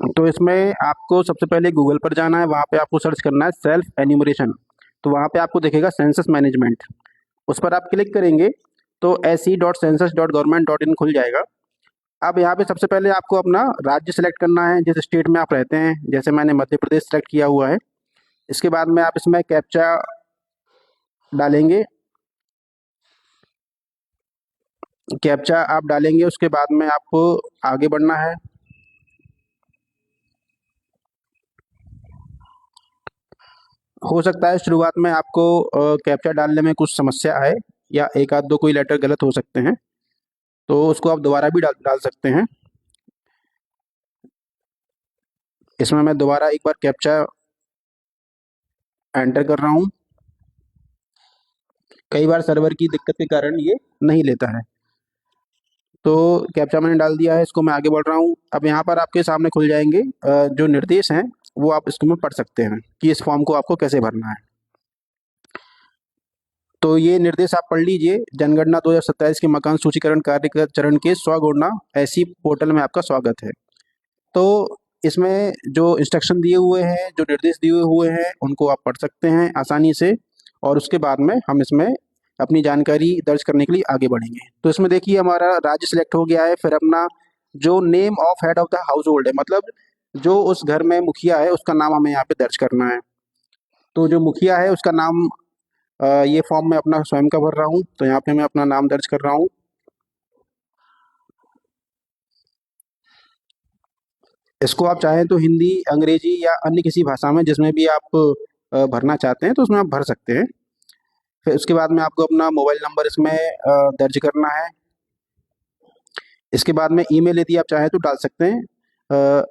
तो इसमें आपको सबसे पहले गूगल पर जाना है, वहाँ पे आपको सर्च करना है सेल्फ एन्यूमरेशन। तो वहाँ पे आपको दिखेगा सेंसस मैनेजमेंट, उस पर आप क्लिक करेंगे तो se.census.government.in खुल जाएगा। अब यहाँ पे सबसे पहले आपको अपना राज्य सेलेक्ट करना है, जिस स्टेट में आप रहते हैं। जैसे मैंने मध्य प्रदेश सेलेक्ट किया हुआ है। इसके बाद में आप इसमें कैप्चा डालेंगे, कैप्चा आप डालेंगे, उसके बाद में आपको आगे बढ़ना है। हो सकता है शुरुआत में आपको कैप्चा डालने में कुछ समस्या आए, या एक आध दो कोई लेटर गलत हो सकते हैं, तो उसको आप दोबारा भी डाल डाल सकते हैं। इसमें मैं दोबारा एक बार कैप्चा एंटर कर रहा हूँ। कई बार सर्वर की दिक्कत के कारण ये नहीं लेता है। तो कैप्चा मैंने डाल दिया है, इसको मैं आगे बढ़ रहा हूँ। अब यहाँ पर आपके सामने खुल जाएंगे जो निर्देश हैं, वो आप इसको में पढ़ सकते हैं कि इस फॉर्म को आपको कैसे भरना है। तो ये निर्देश आप पढ़ लीजिए। जनगणना 2027 के मकान सूचीकरण कार्य का चरण के स्वगणना ऐसी पोर्टल में आपका स्वागत है। तो इसमें जो इंस्ट्रक्शन दिए हुए हैं, जो निर्देश दिए हुए हैं, उनको आप पढ़ सकते हैं आसानी से, और उसके बाद में हम इसमें अपनी जानकारी दर्ज करने के लिए आगे बढ़ेंगे। तो इसमें देखिए हमारा राज्य सिलेक्ट हो गया है। फिर अपना जो name of head of the house hold है, मतलब जो उस घर में मुखिया है, उसका नाम हमें यहाँ पे दर्ज करना है। तो जो मुखिया है उसका नाम, ये फॉर्म मैं अपना स्वयं का भर रहा हूँ, तो यहाँ पे मैं अपना नाम दर्ज कर रहा हूँ। इसको आप चाहें तो हिंदी, अंग्रेजी या अन्य किसी भाषा में, जिसमें भी आप भरना चाहते हैं, तो उसमें आप भर सकते हैं। फिर उसके बाद में आपको अपना मोबाइल नंबर इसमें दर्ज करना है। इसके बाद में ईमेल यदि आप चाहें तो डाल सकते हैं,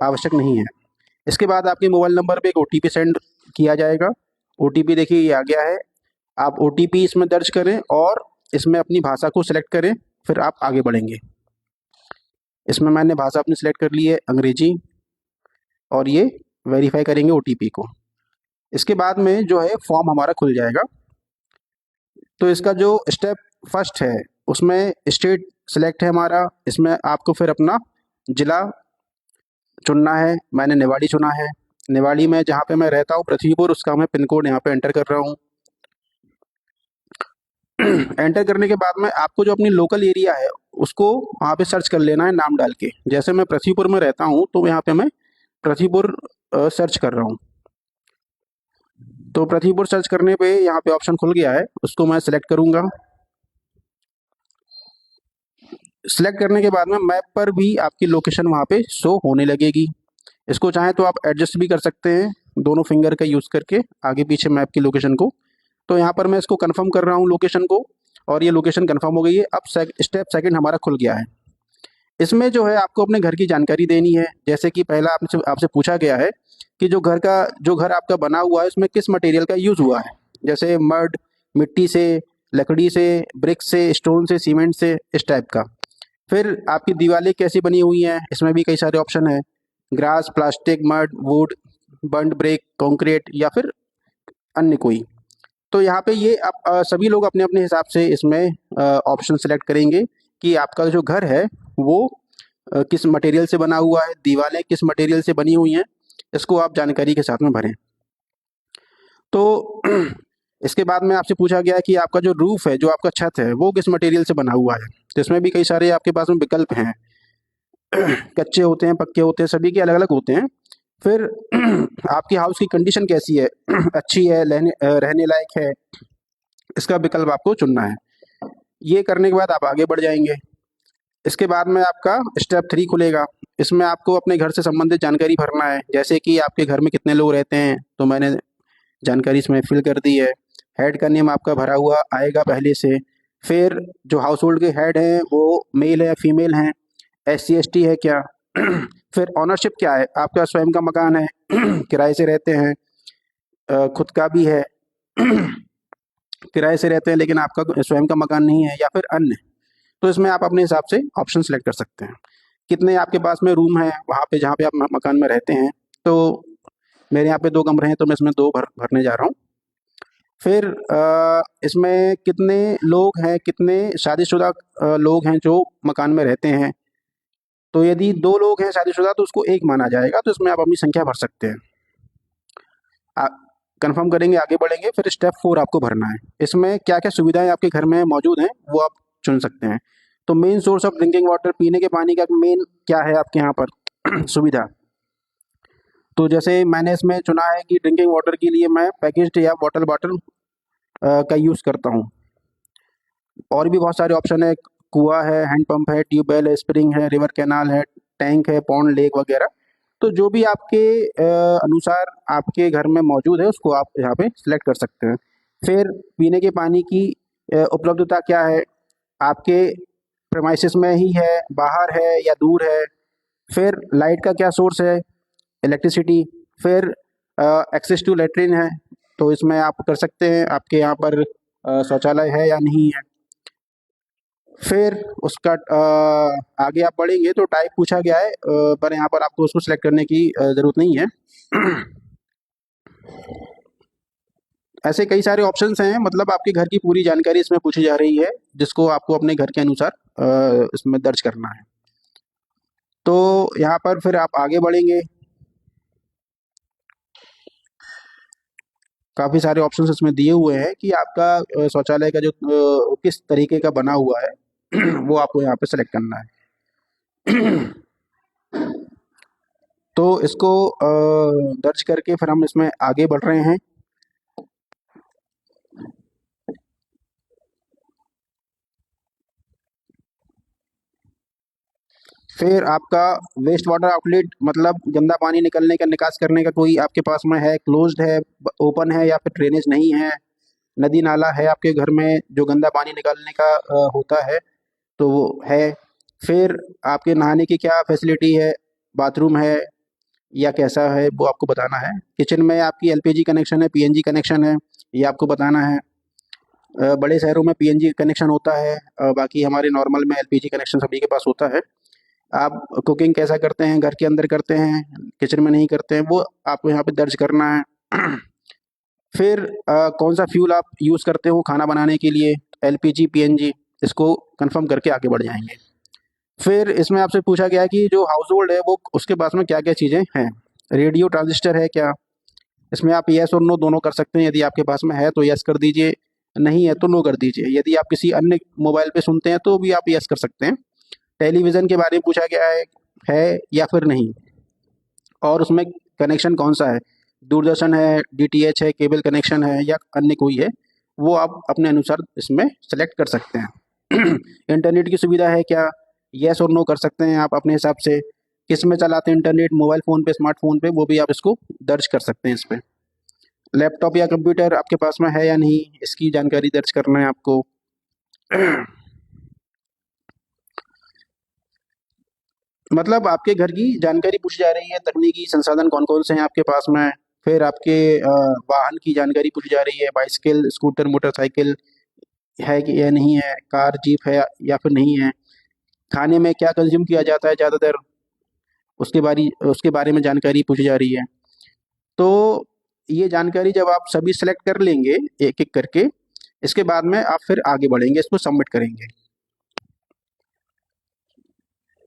आवश्यक नहीं है। इसके बाद आपके मोबाइल नंबर पे एक ओटीपी सेंड किया जाएगा। ओटीपी देखिए ये आ गया है। आप ओटीपी इसमें दर्ज करें और इसमें अपनी भाषा को सिलेक्ट करें, फिर आप आगे बढ़ेंगे। इसमें मैंने भाषा अपनी सिलेक्ट कर ली है अंग्रेजी, और ये वेरीफाई करेंगे ओटीपी को। इसके बाद में जो है फॉर्म हमारा खुल जाएगा। तो इसका जो स्टेप फर्स्ट है, उसमें स्टेट सिलेक्ट है हमारा। इसमें आपको फिर अपना जिला चुनना है। मैंने निवाड़ी चुना है। निवाड़ी में जहाँ पे मैं रहता हूँ पृथ्वीपुर, उसका मैं पिन कोड यहाँ पे एंटर कर रहा हूँ। एंटर करने के बाद में आपको जो अपनी लोकल एरिया है उसको वहाँ पे सर्च कर लेना है नाम डाल के। जैसे मैं पृथ्वीपुर में रहता हूँ, तो यहाँ पे मैं पृथ्वीपुर सर्च कर रहा हूँ। तो पृथ्वीपुर सर्च करने पे यहाँ पे ऑप्शन खुल गया है, उसको मैं सिलेक्ट करूँगा। सिलेक्ट करने के बाद में मैप पर भी आपकी लोकेशन वहाँ पे शो होने लगेगी। इसको चाहें तो आप एडजस्ट भी कर सकते हैं दोनों फिंगर का यूज़ करके, आगे पीछे मैप की लोकेशन को। तो यहाँ पर मैं इसको कंफर्म कर रहा हूँ लोकेशन को, और ये लोकेशन कंफर्म हो गई है। अब स्टेप सेकंड हमारा खुल गया है। इसमें जो है आपको अपने घर की जानकारी देनी है। जैसे कि पहला आपसे आपसे पूछा गया है कि जो घर आपका बना हुआ है उसमें किस मटेरियल का यूज़ हुआ है। जैसे मड, मिट्टी से, लकड़ी से, ब्रिक से, स्टोन से, सीमेंट से, इस टाइप का। फिर आपकी दीवारें कैसी बनी हुई हैं, इसमें भी कई सारे ऑप्शन हैं। Grass, plastic, mud, would, burned brick, concrete, या फिर अन्य कोई। तो यहाँ पे ये आप सभी लोग अपने अपने हिसाब से इसमें ऑप्शन सेलेक्ट करेंगे कि आपका जो घर है वो किस मटेरियल से बना हुआ है, दीवारें किस मटेरियल से बनी हुई हैं। इसको आप जानकारी के साथ में भरें। तो इसके बाद में आपसे पूछा गया है कि आपका जो रूफ है, जो आपका छत है, वो किस मटेरियल से बना हुआ है। तो इसमें भी कई सारे आपके पास में विकल्प हैं। कच्चे होते हैं, पक्के होते हैं, सभी के अलग अलग होते हैं। फिर आपकी हाउस की कंडीशन कैसी है, अच्छी है, रहने लायक है, इसका विकल्प आपको चुनना है। ये करने के बाद आप आगे बढ़ जाएंगे। इसके बाद में आपका स्टेप 3 खुलेगा। इसमें आपको अपने घर से संबंधित जानकारी भरना है। जैसे कि आपके घर में कितने लोग रहते हैं, तो मैंने जानकारी इसमें फिल कर दी है। हेड का नेम आपका भरा हुआ आएगा पहले से। फिर जो हाउस होल्ड के हेड हैं वो मेल है या फीमेल हैं, SC ST है क्या, फिर ऑनरशिप क्या है, आपका स्वयं का मकान है, किराए से रहते हैं, खुद का भी है, किराए से रहते हैं लेकिन आपका स्वयं का मकान नहीं है, या फिर अन्य। तो इसमें आप अपने हिसाब से ऑप्शन सेलेक्ट कर सकते हैं। कितने आपके पास में रूम है वहाँ पे जहाँ पे आप मकान में रहते हैं। तो मेरे यहाँ पे 2 कमरे हैं, तो मैं इसमें 2 भरने जा रहा हूँ। फिर इसमें कितने लोग हैं, कितने शादीशुदा लोग हैं जो मकान में रहते हैं। तो यदि 2 लोग हैं शादीशुदा तो उसको 1 माना जाएगा, तो इसमें आप अपनी संख्या भर सकते हैं। कंफर्म करेंगे, आगे बढ़ेंगे। फिर स्टेप 4 आपको भरना है। इसमें क्या-क्या सुविधाएँ आपके घर में मौजूद हैं, वो आप चुन सकते हैं। तो main source of drinking water, पीने के पानी का मेन क्या है आपके यहाँ पर सुविधा? तो जैसे मैंने इसमें चुना है कि ड्रिंकिंग वाटर के लिए मैं पैकेज्ड या बॉटल बॉटल का यूज़ करता हूँ। और भी बहुत सारे ऑप्शन है, कुआँ है, हैंडपंप है, ट्यूबवेल है, स्प्रिंग है, रिवर कैनाल है, टैंक है, पॉन्ड, लेक वगैरह। तो जो भी आपके अनुसार आपके घर में मौजूद है उसको आप यहाँ पे सिलेक्ट कर सकते हैं। फिर पीने के पानी की उपलब्धता क्या है, आपके प्रेमाइसिस में ही है, बाहर है या दूर है। फिर लाइट का क्या सोर्स है, इलेक्ट्रिसिटी। फिर एक्सेस टू लेट्रिन है, तो इसमें आप कर सकते हैं आपके यहाँ पर शौचालय है या नहीं है। फिर उसका आगे आप बढ़ेंगे तो टाइप पूछा गया है, पर यहाँ पर आपको उसको सिलेक्ट करने की ज़रूरत नहीं है। ऐसे कई सारे ऑप्शंस हैं, मतलब आपके घर की पूरी जानकारी इसमें पूछी जा रही है, जिसको आपको अपने घर के अनुसार इसमें दर्ज करना है। तो यहाँ पर फिर आप आगे बढ़ेंगे, काफ़ी सारे ऑप्शंस इसमें दिए हुए हैं कि आपका शौचालय का जो किस तरीके का बना हुआ है वो आपको यहाँ पे सेलेक्ट करना है। तो इसको दर्ज करके फिर हम इसमें आगे बढ़ रहे हैं। फिर आपका वेस्ट वाटर आउटलेट, मतलब गंदा पानी निकलने का, निकास करने का कोई आपके पास में है, क्लोज्ड है, ओपन है या फिर ड्रेनेज नहीं है। नदी नाला है आपके घर में जो गंदा पानी निकालने का होता है, तो वो है। फिर आपके नहाने की क्या फैसिलिटी है, बाथरूम है या कैसा है, वो आपको बताना है। किचन में आपकी एलपीजी कनेक्शन है, पीएनजी कनेक्शन है, ये आपको बताना है। बड़े शहरों में पीएनजी कनेक्शन होता है, बाकी हमारे नॉर्मल में एलपीजी कनेक्शन सभी के पास होता है। आप कुकिंग कैसा करते हैं, घर के अंदर करते हैं, किचन में नहीं करते हैं, वो आपको यहाँ पे दर्ज करना है। फिर कौन सा फ्यूल आप यूज़ करते हो खाना बनाने के लिए, एलपीजी, पीएनजी, इसको कंफर्म करके आगे बढ़ जाएंगे। फिर इसमें आपसे पूछा गया है कि जो हाउस होल्ड है वो उसके पास में क्या क्या चीज़ें हैं। रेडियो ट्रांजिस्टर है क्या, इसमें आप येस और नो दोनों कर सकते हैं। यदि आपके पास में है तो येस कर दीजिए, नहीं है तो नो कर दीजिए। यदि आप किसी अन्य मोबाइल पे सुनते हैं तो भी आप येस कर सकते हैं। टेलीविज़न के बारे में पूछा गया है या फिर नहीं, और उसमें कनेक्शन कौन सा है, दूरदर्शन है, डीटीएच है, केबल कनेक्शन है या अन्य कोई है, वो आप अपने अनुसार इसमें सेलेक्ट कर सकते हैं। इंटरनेट की सुविधा है क्या, येस और नो कर सकते हैं आप अपने हिसाब से। किस में चलाते हैं इंटरनेट, मोबाइल फ़ोन पे, स्मार्टफोन पे, वो भी आप इसको दर्ज कर सकते हैं इस पे। लैपटॉप या कंप्यूटर आपके पास में है या नहीं, इसकी जानकारी दर्ज करना है आपको। मतलब आपके घर की जानकारी पूछी जा रही है, तकनीकी संसाधन कौन कौन से हैं आपके पास में। फिर आपके वाहन की जानकारी पूछी जा रही है, बाइसिकल, स्कूटर, मोटरसाइकिल है कि या नहीं है, कार, जीप है या फिर नहीं है। खाने में क्या कंज्यूम किया जाता है ज़्यादातर, उसके बारे में जानकारी पूछी जा रही है। तो ये जानकारी जब आप सभी सेलेक्ट कर लेंगे एक एक करके, इसके बाद में आप फिर आगे बढ़ेंगे, इसको सबमिट करेंगे।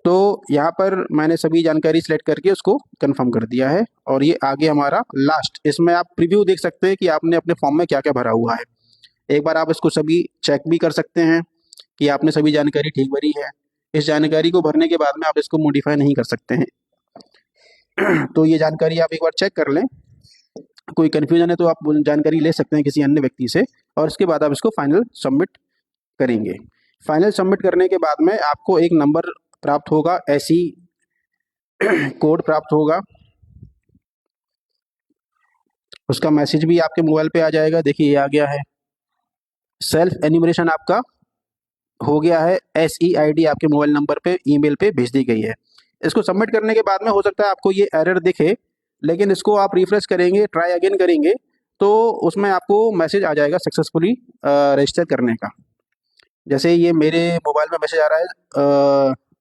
तो यहाँ पर मैंने सभी जानकारी सेलेक्ट करके उसको कंफर्म कर दिया है, और ये आगे हमारा लास्ट, इसमें आप प्रीव्यू देख सकते हैं कि आपने अपने फॉर्म में क्या क्या भरा हुआ है। एक बार आप इसको सभी चेक भी कर सकते हैं कि आपने सभी जानकारी ठीक भरी है। इस जानकारी को भरने के बाद में आप इसको मॉडिफाई नहीं कर सकते हैं। तो ये जानकारी आप एक बार चेक कर लें, कोई कन्फ्यूजन है तो आप जानकारी ले सकते हैं किसी अन्य व्यक्ति से, और उसके बाद आप इसको फाइनल सबमिट करेंगे। फाइनल सबमिट करने के बाद में आपको एक नंबर प्राप्त होगा, ऐसी कोड प्राप्त होगा, उसका मैसेज भी आपके मोबाइल पे आ जाएगा। देखिए ये आ गया है, सेल्फ एन्यूमरेशन आपका हो गया है, SEID आपके मोबाइल नंबर पे ईमेल पे भेज दी गई है। इसको सबमिट करने के बाद में हो सकता है आपको ये एरर दिखे, लेकिन इसको आप रिफ्रेश करेंगे, ट्राई अगेन करेंगे, तो उसमें आपको मैसेज आ जाएगा सक्सेसफुली रजिस्टर करने का। जैसे ये मेरे मोबाइल में मैसेज आ रहा है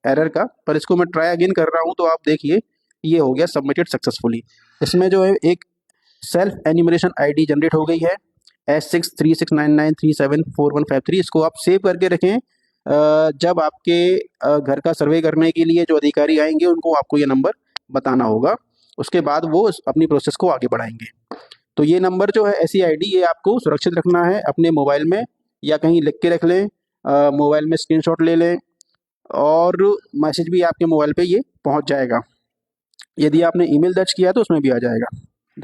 एरर का, पर इसको मैं ट्राई अगेन कर रहा हूँ, तो आप देखिए ये हो गया सबमिटेड सक्सेसफुली। इसमें जो है एक सेल्फ एन्यूमरेशन ID जनरेट हो गई है, S636993741553। इसको आप सेव करके रखें, जब आपके घर का सर्वे करने के लिए जो अधिकारी आएंगे उनको आपको ये नंबर बताना होगा। उसके बाद वो अपनी प्रोसेस को आगे बढ़ाएंगे। तो ये नंबर जो है ऐसी आईडी ये आपको सुरक्षित रखना है अपने मोबाइल में, या कहीं लिख के रख लें, मोबाइल में स्क्रीनशॉट ले लें, और मैसेज भी आपके मोबाइल पे ये पहुंच जाएगा। यदि आपने ईमेल दर्ज किया तो उसमें भी आ जाएगा।